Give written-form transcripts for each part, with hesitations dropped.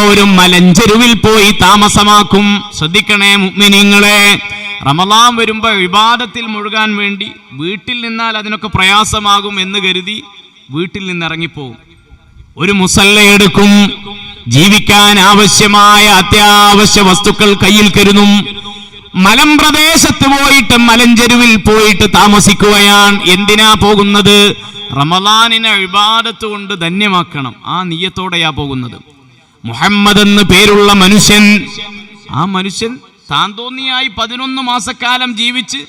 ഒരു മലഞ്ചെരുവിൽ പോയി താമസമാക്കും. ശ്രദ്ധിക്കണേ മുഅ്മിനീങ്ങളെ, റമളാൻ വരുമ്പോ ഇബാദത്തിൽ മുഴുകാൻ വേണ്ടി വീട്ടിൽ നിന്നാൽ അതിനൊക്കെ പ്രയാസമാകും എന്ന് കരുതി വീട്ടിൽ നിന്ന് ഇറങ്ങിപ്പോവും. ഒരു മുസല്ലയെടുക്കും, ജീവിക്കാൻ ആവശ്യമായ അത്യാവശ്യ വസ്തുക്കൾ കയ്യിൽ കരുതും. മലമ്പ്രദേശത്ത് പോയിട്ട് മലഞ്ചെരുവിൽ പോയിട്ട് താമസിക്കുകയാണ്. എന്തിനാ പോകുന്നത്? റമളാനിനെ ഇബാദത്ത് കൊണ്ട് ധന്യമാക്കണം. ആ നിയ്യത്തോടെയാ പോകുന്നത്. മുഹമ്മദ് എന്ന് പേരുള്ള മനുഷ്യൻ, ആ മനുഷ്യൻ താൻ തോന്നിയായി 11 മാസക്കാലം ജീവിച്ച്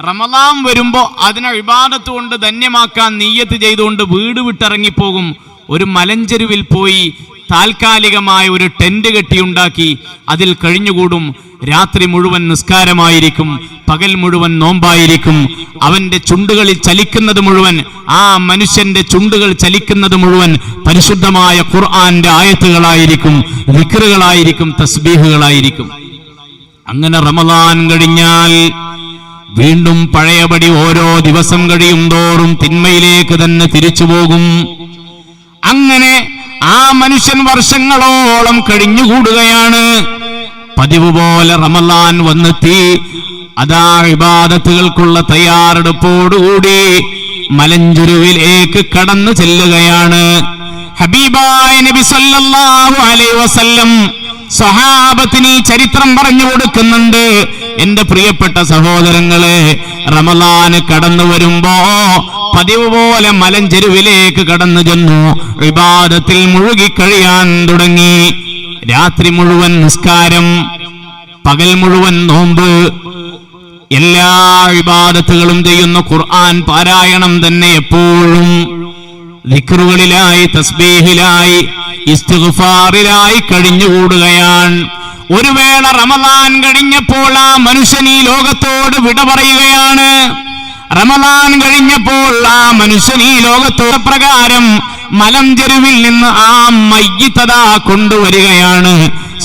റമളാൻ വരുമ്പോ അതിനെ ഇബാദത്ത് കൊണ്ട് ധന്യമാക്കാൻ നിയ്യത്ത് ചെയ്തുകൊണ്ട് വീട് വിട്ടിറങ്ങിപ്പോകും. ഒരു മലഞ്ചെരുവിൽ പോയി താൽക്കാലികമായ ഒരു ടെന്റ് കെട്ടിയുണ്ടാക്കി അതിൽ കഴിഞ്ഞുകൂടും. രാത്രി മുഴുവൻ നിസ്കാരമായിരിക്കും, പകൽ മുഴുവൻ നോമ്പായിരിക്കും. അവന്റെ ചുണ്ടുകളിൽ ചലിക്കുന്നത് മുഴുവൻ, ആ മനുഷ്യന്റെ ചുണ്ടുകൾ ചലിക്കുന്നത് മുഴുവൻ പരിശുദ്ധമായ ഖുർആന്റെ ആയത്തുകളായിരിക്കും, ദിക്റുകളായിരിക്കും, തസ്ബീഹുകളായിരിക്കും. അങ്ങനെ റമളാൻ കഴിഞ്ഞാൽ വീണ്ടും പഴയപടി ഓരോ ദിവസം കഴിയും തോറും തിന്മയിലേക്ക് തന്നെ തിരിച്ചു പോകും. അങ്ങനെ ആ മനുഷ്യൻ വർഷങ്ങളോളം കഴിഞ്ഞുകൂടുകയാണ്. പതിവ് പോലെ റമളാൻ വന്നെത്തി. അതാ ഇബാദത്തുകൾക്കുള്ള തയ്യാറെടുപ്പോടുകൂടി മലഞ്ചെരുവിലേക്ക് കടന്നു ചെല്ലുകയാണ്. ഹബീബായ നബി സല്ലല്ലാഹു അലൈഹി വസല്ലം സഹാബത്തിന് ഈ ചരിത്രം പറഞ്ഞു കൊടുക്കുന്നുണ്ട്. എന്റെ പ്രിയപ്പെട്ട സഹോദരങ്ങളെ, റമളാന് കടന്നു വരുമ്പോ പതിവ് പോലെ മലഞ്ചെരുവിലേക്ക് കടന്നു ചെന്നു ഇബാദത്തിൽ മുഴുകിക്കഴിയാൻ തുടങ്ങി. രാത്രി മുഴുവൻ നിസ്കാരം, പകൽ മുഴുവൻ നോമ്പ്, എല്ലാ ഇബാദത്തുകളും ചെയ്യുന്ന ഖുർആൻ പാരായണം തന്നെ എപ്പോഴും. ദിക്റുകളിലായി, തസ്ബീഹിലായി, ഇസ്തിഗ്ഫാറിലായി കഴിഞ്ഞുകൂടുകയാണ്. ഒരു വേള റമളാൻ കഴിഞ്ഞപ്പോൾ ആ മനുഷ്യൻ ഈ ലോകത്തോട് വിട പറയുകയാണ്. റമളാൻ കഴിഞ്ഞപ്പോൾ ആ മനുഷ്യൻ ഈ ലോകത്തോട് പ്രകാരം മലഞ്ചെരുവിൽ നിന്ന് ആ മയ്യിത്തതാ കൊണ്ടുവരികയാണ്.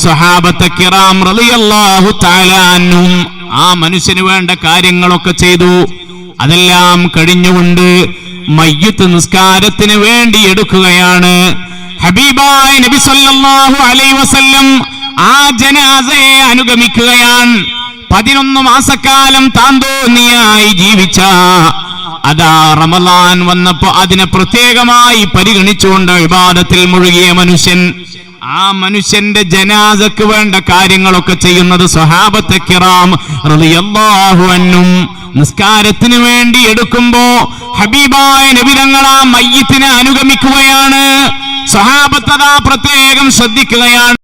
സ്വഹാബത്തെ കിറാം റളിയല്ലാഹു തആല അൻഹും ആ മനുഷ്യന് വേണ്ട കാര്യങ്ങളൊക്കെ ചെയ്തു. അതെല്ലാം കഴിഞ്ഞുകൊണ്ട് മയ്യിത്ത് നിസ്കാരത്തിന് വേണ്ടി എടുക്കുകയാണ്. ഹബീബായ നബി സല്ലല്ലാഹു അലൈഹി വസല്ലം ആ ജനാസയെ അനുഗമിക്കുകയാണ്. 11 മാസക്കാലം താൻ തോന്നിയായി ജീവിച്ച, അതാ റമളാൻ വന്നപ്പോ അതിനെ പ്രത്യേകമായി പരിഗണിച്ചുകൊണ്ട് ഇബാദത്തിൽ മുഴുകിയ മനുഷ്യൻ, ആ മനുഷ്യന്റെ ജനാസക്ക് വേണ്ട കാര്യങ്ങളൊക്കെ ചെയ്യുന്നത് സ്വഹാബത്തെ കിറാം റളിയല്ലാഹു അൻഹും. നിസ്കാരത്തിന് വേണ്ടി എടുക്കുമ്പോ ഹബീബായ നബി തങ്ങൾ ആ മയ്യിത്തിനെ അനുഗമിക്കുകയാണ്. സ്വഹാബത്ത് പ്രത്യേകം ശ്രദ്ധിക്കുകയാണ്.